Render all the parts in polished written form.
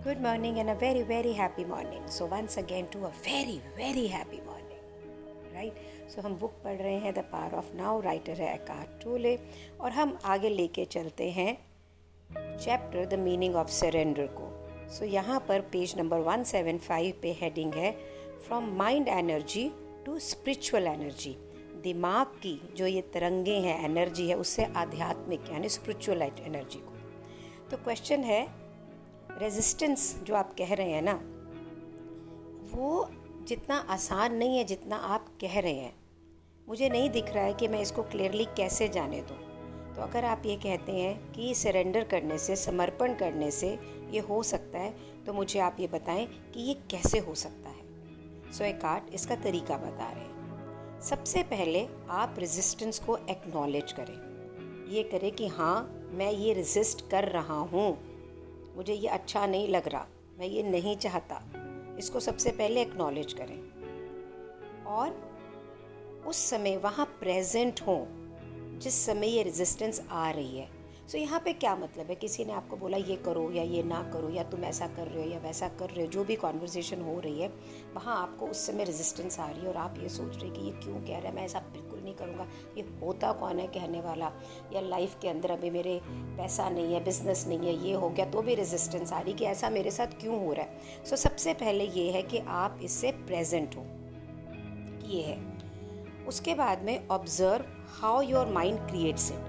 Good morning and a very, very happy morning. So once again to a very, very happy morning. Right? So हम book पढ़ रहे हैं the power of now, writer है Eckhart टोले, और हम आगे लेके चलते हैं chapter the meaning of surrender को. सो यहाँ पर पेज नंबर 175 पे हेडिंग है from mind energy to spiritual energy. दिमाग की जो ये तरंगे हैं, एनर्जी है, उससे आध्यात्मिक यानी स्पिरिचुअल एनर्जी को. तो क्वेश्चन है, रेजिस्टेंस जो आप कह रहे हैं ना, वो जितना आसान नहीं है जितना आप कह रहे हैं. मुझे नहीं दिख रहा है कि मैं इसको क्लियरली कैसे जाने दूँ. तो अगर आप ये कहते हैं कि सरेंडर करने से, समर्पण करने से ये हो सकता है, तो मुझे आप ये बताएं कि ये कैसे हो सकता है. सो एकार्ट इसका तरीका बता रहे हैं. सबसे पहले आप रेजिस्टेंस को एक्नॉलेज करें. ये करें कि हाँ, मैं ये रेजिस्ट कर रहा हूँ, मुझे ये अच्छा नहीं लग रहा, मैं ये नहीं चाहता. इसको सबसे पहले एक्नॉलेज करें और उस समय वहाँ प्रेजेंट हों जिस समय ये रेजिस्टेंस आ रही है. सो यहाँ पे क्या मतलब है, किसी ने आपको बोला ये करो या ये ना करो, या तुम ऐसा कर रहे हो या वैसा कर रहे हो, जो भी कॉन्वर्सेशन हो रही है वहाँ आपको उस समय रेजिस्टेंस आ रही है और आप ये सोच रहे कि ये क्यों कह रहा है, मैं ऐसा बिल्कुल नहीं करूँगा, ये होता कौन है कहने वाला, या लाइफ के अंदर अभी मेरे पैसा नहीं है, बिजनेस नहीं है, ये हो गया, तो भी रेजिस्टेंस आ रही कि ऐसा मेरे साथ क्यों हो रहा है. सो सबसे पहले ये है कि आप इससे प्रेजेंट हो, ये है. उसके बाद में observe how your mind creates it.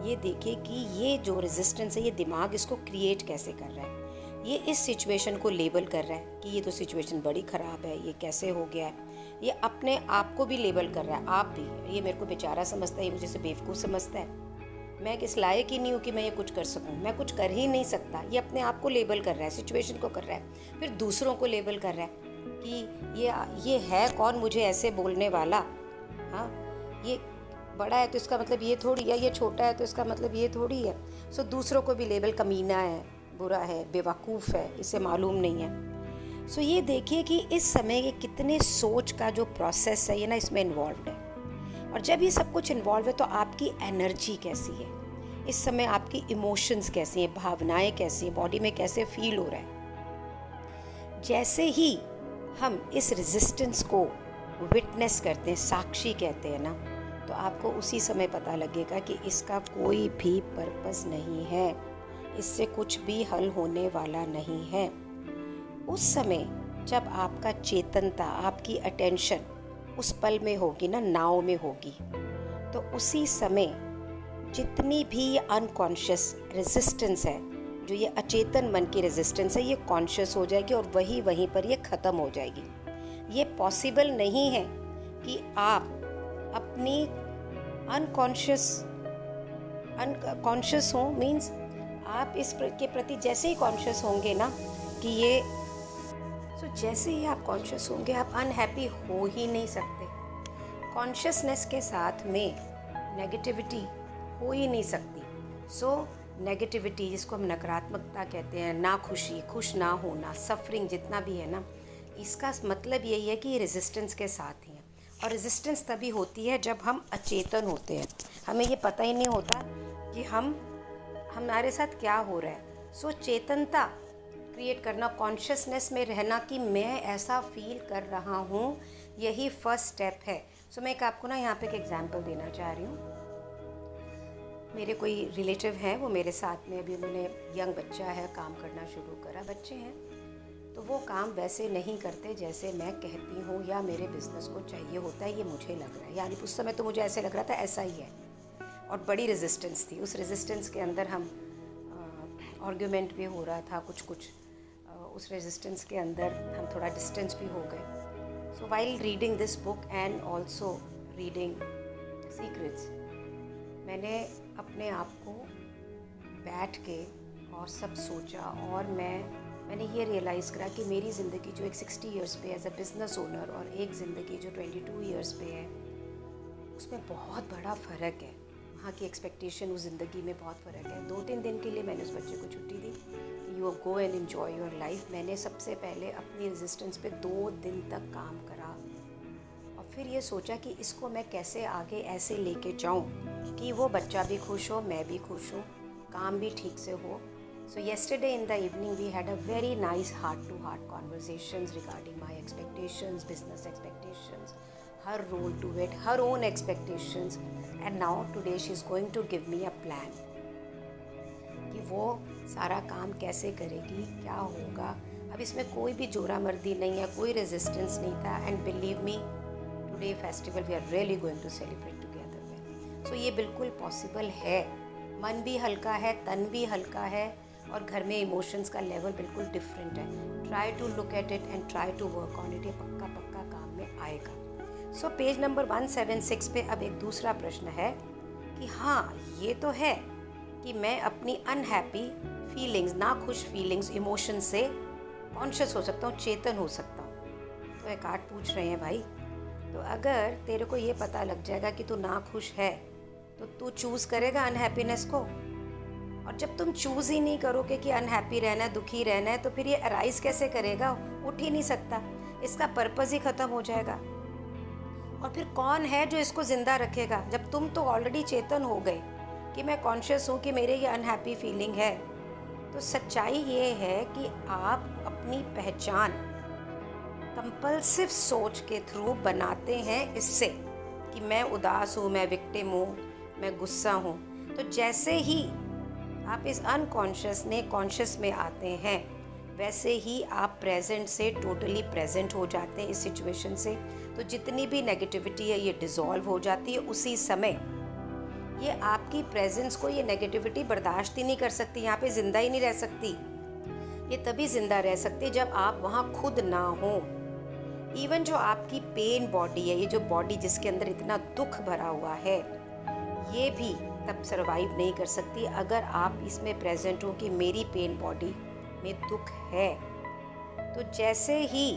ये देखिए कि ये जो रेजिस्टेंस है, ये दिमाग इसको क्रिएट कैसे कर रहा है. ये इस सिचुएशन को लेबल कर रहा है कि ये तो सिचुएशन बड़ी ख़राब है, ये कैसे हो गया है. ये अपने आप को भी लेबल कर रहा है, आप भी, ये मेरे को बेचारा समझता है, ये मुझे से बेवकूफ़ समझता है, मैं किस लायक ही नहीं हूँ कि मैं ये कुछ कर सकूँ, मैं कुछ कर ही नहीं सकता. ये अपने आप को लेबल कर रहा है, सिचुएशन को कर रहा है. फिर दूसरों को लेबल कर रहा है कि ये है कौन मुझे ऐसे बोलने वाला. हाँ, ये बड़ा है तो इसका मतलब ये थोड़ी, या ये छोटा है तो इसका मतलब ये थोड़ी है. सो दूसरों को भी लेबल कमीना है, बुरा है, बेवकूफ़ है, इसे मालूम नहीं है. सो ये देखिए कि इस समय ये कितने सोच का जो प्रोसेस है ये ना इसमें इन्वॉल्व है. और जब ये सब कुछ इन्वॉल्व है तो आपकी एनर्जी कैसी है इस समय, आपकी इमोशंस कैसी हैं, भावनाएं कैसी हैं, बॉडी में कैसे फील हो रहा है. जैसे ही हम इस रेजिस्टेंस को विटनेस करते हैं, साक्षी कहते हैं ना, तो आपको उसी समय पता लगेगा कि इसका कोई भी पर्पस नहीं है, इससे कुछ भी हल होने वाला नहीं है. उस समय जब आपका चेतनता, आपकी अटेंशन उस पल में होगी ना, नाव में होगी, तो उसी समय जितनी भी अनकॉन्शियस रेजिस्टेंस है, जो ये अचेतन मन की रेजिस्टेंस है, ये कॉन्शियस हो जाएगी और वहीं पर ये ख़त्म हो जाएगी. ये पॉसिबल नहीं है कि आप अपनी अनकॉन्शियस हो, मीन्स आप इस के प्रति जैसे ही कॉन्शियस होंगे ना कि ये, जैसे ही आप कॉन्शियस होंगे आप अनहैप्पी हो ही नहीं सकते. कॉन्शियसनेस के साथ में नेगेटिविटी हो ही नहीं सकती. नेगेटिविटी जिसको हम नकारात्मकता कहते हैं, ना खुशी, खुश ना होना, सफरिंग जितना भी है ना, इसका मतलब यही है कि ये रेजिस्टेंस के साथ ही है. और रेजिस्टेंस तभी होती है जब हम अचेतन होते हैं, हमें ये पता ही नहीं होता कि हमारे साथ क्या हो रहा है. चेतनता क्रिएट करना, कॉन्शियसनेस में रहना कि मैं ऐसा फील कर रहा हूँ, यही फर्स्ट स्टेप है. मैं आपको ना यहाँ पे एक एग्जांपल देना चाह रही हूँ. मेरे कोई रिलेटिव हैं, वो मेरे साथ में, अभी उन्होंने यंग बच्चा है, काम करना शुरू करा, बच्चे हैं, तो वो काम वैसे नहीं करते जैसे मैं कहती हूँ या मेरे बिज़नेस को चाहिए होता है, ये मुझे लग रहा है. यानी उस समय तो मुझे ऐसे लग रहा था ऐसा ही है, और बड़ी रेजिस्टेंस थी. उस रेजिस्टेंस के अंदर हम आर्ग्यूमेंट भी हो रहा था, कुछ उस रेजिस्टेंस के अंदर हम थोड़ा डिस्टेंस भी हो गए. So while reading this book and also reading secrets, मैंने अपने आप को बैठ के और सब सोचा, और मैंने ये रियलाइज़ करा कि मेरी ज़िंदगी जो एक 60 इयर्स पे एज अ बिज़नेस ओनर और एक ज़िंदगी जो 22 इयर्स पे है, उसमें बहुत बड़ा फ़र्क है. वहाँ की एक्सपेक्टेशन, उस ज़िंदगी में बहुत फ़र्क है. 2-3 दिन के लिए मैंने उस बच्चे को छुट्टी दी, you go and enjoy your life. मैंने सबसे पहले अपनी रेजिस्टेंस पे 2 दिन तक काम करा, और फिर ये सोचा कि इसको मैं कैसे आगे ऐसे लेके जाऊँ कि वो बच्चा भी खुश हो, मैं भी खुश हूँ, काम भी ठीक से हो, So yesterday in the evening we had a very nice heart-to-heart conversations regarding my expectations, business expectations, her role to it, her own expectations, and now today she's going to give me a plan कि वो सारा काम कैसे करेगी, क्या होगा। अब इसमें कोई भी जोरा मर्दी नहीं है, कोई रेजिस्टेंस नहीं था। And believe me, today festival we are really going to celebrate together well. So ये बिल्कुल पॉसिबल है। मन भी हल्का है, तन भी हल्का है, और घर में इमोशंस का लेवल बिल्कुल डिफरेंट है। Try to look at it and try to work on it. ये पक्का पक्का काम में आएगा। सो पेज नंबर 176 पे अब एक दूसरा प्रश्न है कि हाँ, ये तो है कि मैं अपनी अनहैप्पी फीलिंग्स, नाखुश फीलिंग्स, इमोशन से कॉन्शियस हो सकता हूँ, चेतन हो सकता हूँ। तो एक आर्ट पूछ रहे हैं भाई, तो अगर तेरे को ये पता लग जाएगा कि तू नाखुश है तो तू चूज़ करेगा अनहैप्पीनेस को। और जब तुम चूज़ ही नहीं करोगे कि अनहैप्पी रहना है, दुखी रहना है, तो फिर ये अराइज कैसे करेगा? उठ ही नहीं सकता, इसका पर्पस ही ख़त्म हो जाएगा। और फिर कौन है जो इसको ज़िंदा रखेगा जब तुम तो ऑलरेडी चेतन हो गए कि मैं कॉन्शियस हूँ कि मेरे ये अनहैप्पी फीलिंग है। तो सच्चाई ये है कि आप अपनी पहचान कंपल्सिव सोच के थ्रू बनाते हैं इससे कि मैं उदास हूँ, मैं विक्टिम हूँ, मैं गुस्सा हूँ। तो जैसे ही आप इस अनकॉन्शियस ने कॉन्शियस में आते हैं, वैसे ही आप प्रेजेंट से टोटली प्रेजेंट हो जाते हैं इस सिचुएशन से। तो जितनी भी नेगेटिविटी है ये डिज़ोल्व हो जाती है उसी समय। ये आपकी प्रेजेंस को ये नेगेटिविटी बर्दाश्त ही नहीं कर सकती, यहाँ पे ज़िंदा ही नहीं रह सकती। ये तभी ज़िंदा रह सकती जब आप वहाँ खुद ना हो। इवन जो आपकी पेन बॉडी है, ये जो बॉडी जिसके अंदर इतना दुख भरा हुआ है, ये भी तब सर्वाइव नहीं कर सकती अगर आप इसमें प्रेजेंट हो कि मेरी पेन बॉडी में दुख है। तो जैसे ही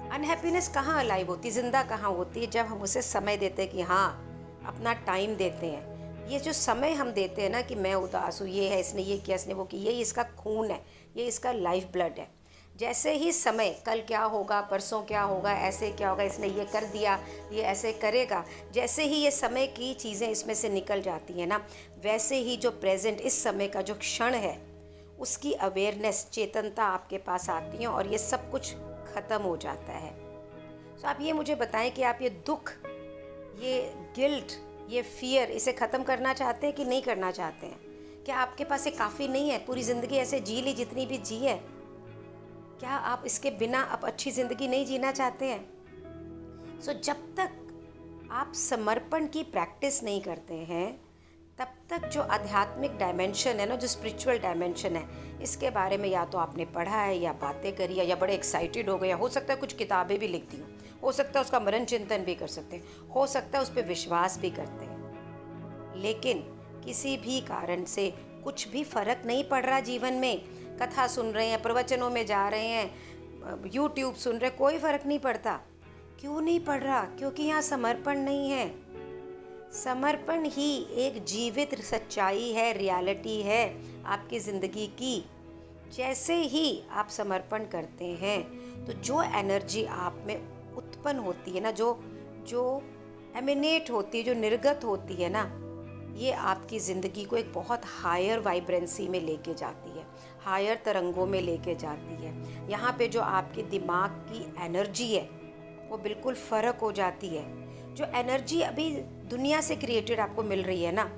अनहैप्पीनेस कहाँ अलाइव होती, ज़िंदा कहाँ होती है? जब हम उसे समय देते हैं कि हाँ, अपना टाइम देते हैं। ये जो समय हम देते हैं ना कि मैं उदास हूँ, ये है, इसने ये किया, इसने वो किया, ये इसका खून है, ये इसका लाइफ ब्लड है। जैसे ही समय, कल क्या होगा, परसों क्या होगा, ऐसे क्या होगा, इसने ये कर दिया, ये ऐसे करेगा, जैसे ही ये समय की चीज़ें इसमें से निकल जाती हैं ना, वैसे ही जो प्रेजेंट इस समय का जो क्षण है उसकी अवेयरनेस, चेतनता आपके पास आती है और ये सब कुछ ख़त्म हो जाता है। तो आप ये मुझे बताएं कि आप ये दुख, ये गिल्ट, ये फियर, इसे ख़त्म करना चाहते हैं कि नहीं करना चाहते हैं? क्या आपके पास ये काफ़ी नहीं है? पूरी ज़िंदगी ऐसे जी ली जितनी भी जी है, क्या आप इसके बिना अब अच्छी ज़िंदगी नहीं जीना चाहते हैं? सो जब तक आप समर्पण की प्रैक्टिस नहीं करते हैं, तब तक जो आध्यात्मिक डायमेंशन है ना, जो स्पिरिचुअल डायमेंशन है, इसके बारे में या तो आपने पढ़ा है या बातें करी है या बड़े एक्साइटेड हो गए, हो सकता है कुछ किताबें भी लिख दी हो सकता है उसका मनन चिंतन भी कर सकते हैं, हो सकता है उस पर विश्वास भी करते हैं, लेकिन किसी भी कारण से कुछ भी फ़र्क नहीं पड़ रहा जीवन में। कथा सुन रहे हैं, प्रवचनों में जा रहे हैं, यूट्यूब सुन रहे, कोई फ़र्क नहीं पड़ता। क्यों नहीं पड़ रहा? क्योंकि यहाँ समर्पण नहीं है। समर्पण ही एक जीवित सच्चाई है, रियलिटी है आपकी ज़िंदगी की। जैसे ही आप समर्पण करते हैं तो जो एनर्जी आप में उत्पन्न होती है ना, जो एमिनेट होती है, जो निर्गत होती है ना, ये आपकी ज़िंदगी को एक बहुत हायर वाइब्रेंसी में लेके जाती है, हायर तरंगों में लेके जाती है। यहाँ पे जो आपके दिमाग की एनर्जी है वो बिल्कुल फ़र्क हो जाती है। जो एनर्जी अभी दुनिया से क्रिएटेड आपको मिल रही है ना,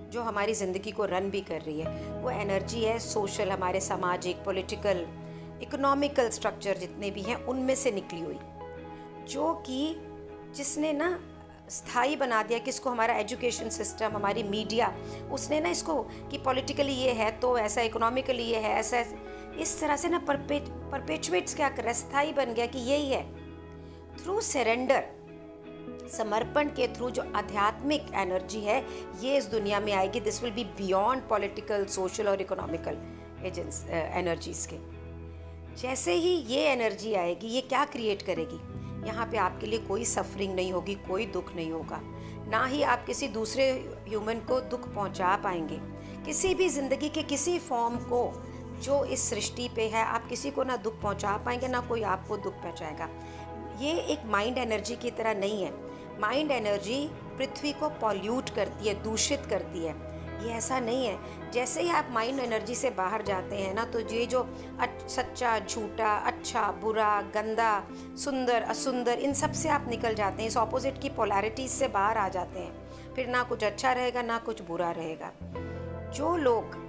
जो हमारी ज़िंदगी को रन भी कर रही है, वो एनर्जी है सोशल, हमारे सामाजिक, पॉलिटिकल, इकोनॉमिकल स्ट्रक्चर जितने भी हैं उनमें से निकली हुई, जो कि जिसने ना स्थायी बना दिया किसको, हमारा एजुकेशन सिस्टम, हमारी मीडिया, उसने ना इसको कि पॉलिटिकली ये है तो ऐसा, इकोनॉमिकली ये है ऐसा, इस तरह से ना परपेचुएट्स क्या कर रहा है, स्थायी बन गया कि यही है। थ्रू सरेंडर, समर्पण के थ्रू जो आध्यात्मिक एनर्जी है ये इस दुनिया में आएगी। This will be beyond political, social और इकोनॉमिकल एनर्जीज़ के। जैसे ही ये एनर्जी आएगी, ये क्या क्रिएट करेगी? यहाँ पे आपके लिए कोई सफरिंग नहीं होगी, कोई दुख नहीं होगा, ना ही आप किसी दूसरे ह्यूमन को दुख पहुँचा पाएंगे। किसी भी ज़िंदगी के किसी फॉर्म को जो इस सृष्टि पे है, आप किसी को ना दुख पहुँचा पाएंगे, ना कोई आपको दुख पहुँचाएगा। ये एक माइंड एनर्जी की तरह नहीं है। माइंड एनर्जी पृथ्वी को पॉल्यूट करती है, दूषित करती है, ये ऐसा नहीं है। जैसे ही आप माइंड एनर्जी से बाहर जाते हैं ना, तो ये जो सच्चा झूठा, अच्छा बुरा, गंदा, सुंदर असुंदर, इन सब से आप निकल जाते हैं, इस ऑपोजिट की पोलैरिटीज से बाहर आ जाते हैं। फिर ना कुछ अच्छा रहेगा ना कुछ बुरा रहेगा। जो लोग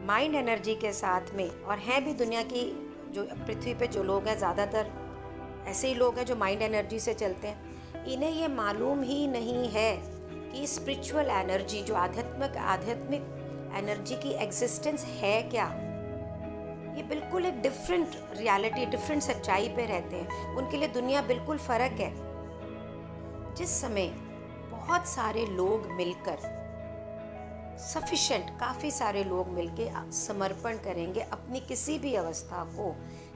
माइंड एनर्जी के साथ में, और हैं भी दुनिया की, जो पृथ्वी पे जो लोग हैं ज़्यादातर ऐसे ही लोग हैं जो माइंड एनर्जी से चलते हैं, इन्हें ये मालूम ही नहीं है कि स्पिरिचुअल एनर्जी, जो आध्यात्मिक एनर्जी की एग्जिस्टेंस है क्या। ये बिल्कुल एक डिफरेंट रियलिटी, डिफरेंट सच्चाई पे रहते हैं। उनके लिए दुनिया बिल्कुल फ़र्क है। जिस समय बहुत सारे लोग मिलकर, सफिशेंट, काफ़ी सारे लोग मिलकर समर्पण करेंगे अपनी किसी भी अवस्था को,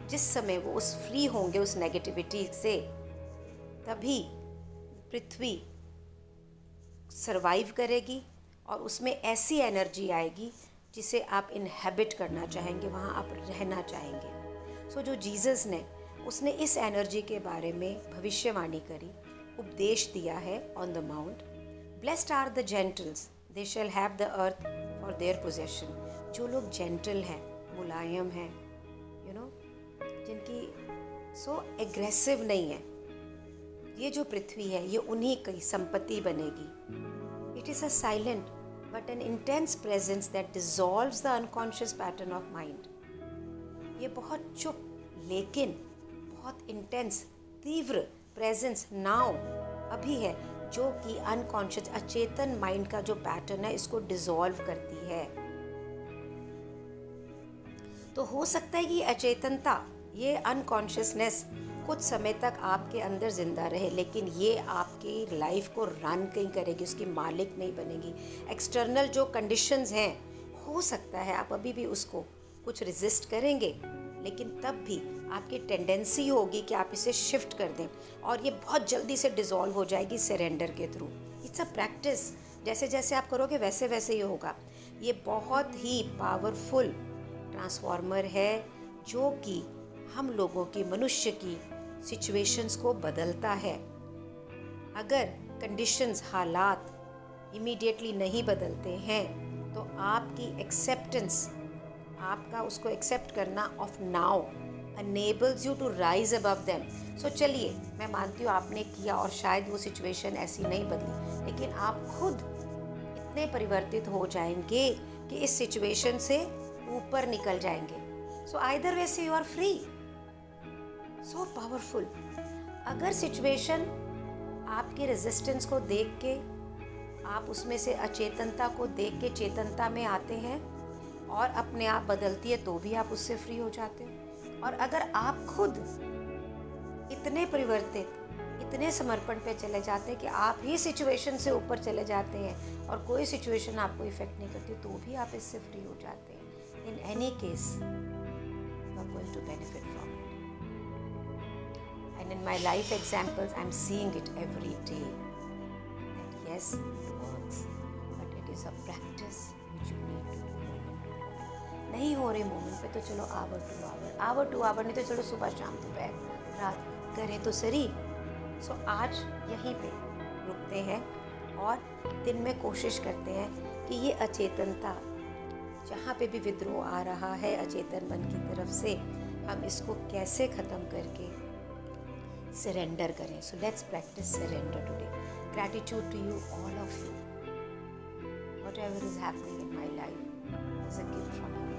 जिस समय वो उस फ्री होंगे उस नेगेटिविटी से, तभी पृथ्वी सरवाइव करेगी और उसमें ऐसी एनर्जी आएगी जिसे आप इनहेबिट करना चाहेंगे, वहाँ आप रहना चाहेंगे। सो जो जीसस ने, उसने इस एनर्जी के बारे में भविष्यवाणी करी, उपदेश दिया है on the mount. Blessed are the gentles, they shall have the earth for their possession. जो लोग जेंटल हैं, मुलायम हैं, जिनकी सो एग्रेसिव नहीं है, ये जो पृथ्वी है ये उन्हीं की संपत्ति बनेगी। It is a silent but N intense presence that dissolves the unconscious pattern of mind. ये बहुत चुप लेकिन बहुत इंटेंस, तीव्र प्रेजेंस नाउ अभी है, जो कि अनकॉन्शियस, अचेतन माइंड का जो पैटर्न है इसको डिसॉल्व करती है। तो हो सकता है कि अचेतनता, ये अनकॉन्शियसनेस कुछ समय तक आपके अंदर ज़िंदा रहे, लेकिन ये आपकी लाइफ को रन कहीं करेगी, उसकी मालिक नहीं बनेगी। एक्सटर्नल जो कंडीशंस हैं, हो सकता है आप अभी भी उसको कुछ रेजिस्ट करेंगे, लेकिन तब भी आपकी टेंडेंसी होगी कि आप इसे शिफ्ट कर दें और ये बहुत जल्दी से डिज़ोल्व हो जाएगी सरेंडर के थ्रू। इट्स अ प्रैक्टिस, जैसे जैसे आप करोगे वैसे वैसे ही होगा। ये बहुत ही पावरफुल ट्रांसफॉर्मर है जो कि हम लोगों की, मनुष्य की सिचुएशंस को बदलता है। अगर कंडीशंस, हालात इमीडिएटली नहीं बदलते हैं तो आपकी एक्सेप्टेंस, आपका उसको एक्सेप्ट करना of now enables you to rise above them। सो चलिए, मैं मानती हूँ आपने किया और शायद वो सिचुएशन ऐसी नहीं बदली, लेकिन आप खुद इतने परिवर्तित हो जाएंगे कि इस सिचुएशन से ऊपर निकल जाएंगे। सो आइदर वे से you are free. So powerful. अगर सिचुएशन आपके रेजिस्टेंस को देख के, आप उसमें से अचेतनता को देख के चेतनता में आते हैं और अपने आप बदलती है, तो भी आप उससे फ्री हो जाते हो। और अगर आप खुद इतने परिवर्तित, इतने समर्पण पे चले जाते हैं कि आप ही सिचुएशन से ऊपर चले जाते हैं और कोई सिचुएशन आपको इफेक्ट नहीं करती, तो भी आप इससे फ्री हो जाते हैं। In any case you are going to benefit from it. And in my life examples, I'm seeing it every day that yes, it works, but it is a practice which you need to do moment to moment। नहीं हो रहे moment पे तो चलो our to our, नहीं तो चलो सुबह शाम दोपहर रात करें तो सही। सो आज यहीं पे रुकते हैं और दिन में कोशिश करते हैं कि ये अचेतनता, जहाँ पे भी विद्रोह आ रहा है अचेतन मन की तरफ से, हम इसको कैसे ख़त्म करके सरेंडर करें। So let's practice surrender today. Gratitude to you, all of you. Whatever is happening in my life is a gift from you।